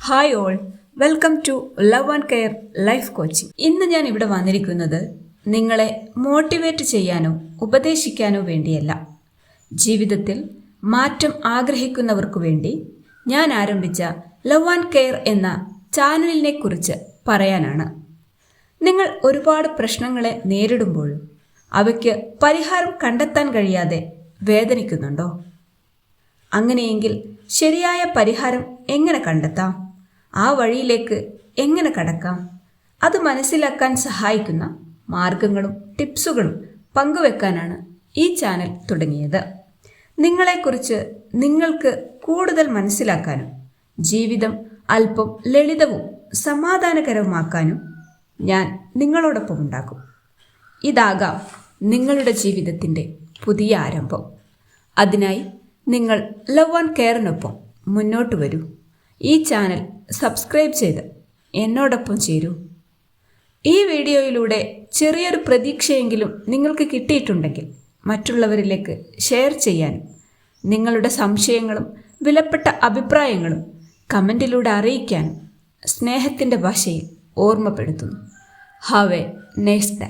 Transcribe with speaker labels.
Speaker 1: Hi all, welcome to love and care life coaching. ഇന്ന് ഞാൻ ഇവിടെ വന്നിരിക്കുന്നത് നിങ്ങളെ മോട്ടിവേറ്റ് ചെയ്യാനോ ഉപദേശിക്കാനോ വേണ്ടിയല്ല. ജീവിതത്തിൽ മാറ്റം ആഗ്രഹിക്കുന്നവർക്കു വേണ്ടി ഞാൻ ആരംഭിച്ച ലവ് ആൻഡ് കെയർ എന്ന ചാനലിനെ കുറിച്ച് പറയാനാണ്. നിങ്ങൾ ഒരുപാട് പ്രശ്നങ്ങളെ നേരിടുമ്പോഴും അവയ്ക്ക് പരിഹാരം കണ്ടെത്താൻ കഴിയാതെ വേദനിക്കുന്നുണ്ടോ? അങ്ങനെയെങ്കിൽ ശരിയായ പരിഹാരം എങ്ങനെ കണ്ടെത്താം? ആ വഴിയിലേക്ക് എങ്ങനെ കടക്കാം? അത് മനസ്സിലാക്കാൻ സഹായിക്കുന്ന മാർഗങ്ങളും ടിപ്സുകളും പങ്കുവെക്കാനാണ് ഈ ചാനൽ തുടങ്ങിയത്. നിങ്ങളെക്കുറിച്ച് നിങ്ങൾക്ക് കൂടുതൽ മനസ്സിലാക്കാനും ജീവിതം അല്പം ലളിതവും സമാധാനകരവുമാക്കാനും ഞാൻ നിങ്ങളോടൊപ്പം ഉണ്ടാകും. ഇതാകാം നിങ്ങളുടെ ജീവിതത്തിൻ്റെ പുതിയ ആരംഭം. അതിനായി നിങ്ങൾ ലവ് ആൻഡ് കെയറിനൊപ്പം മുന്നോട്ട് വരൂ. ഈ ചാനൽ സബ്സ്ക്രൈബ് ചെയ്ത് എന്നോടൊപ്പം ചേരൂ. ഈ വീഡിയോയിലൂടെ ചെറിയൊരു പ്രതീക്ഷയെങ്കിലും നിങ്ങൾക്ക് കിട്ടിയിട്ടുണ്ടെങ്കിൽ മറ്റുള്ളവരിലേക്ക് ഷെയർ ചെയ്യാനും നിങ്ങളുടെ സംശയങ്ങളും വിലപ്പെട്ട അഭിപ്രായങ്ങളും കമൻറ്റിലൂടെ അറിയിക്കാനും സ്നേഹത്തിൻ്റെ ഭാഷയിൽ ഓർമ്മപ്പെടുത്തുന്നു. Have A nice day.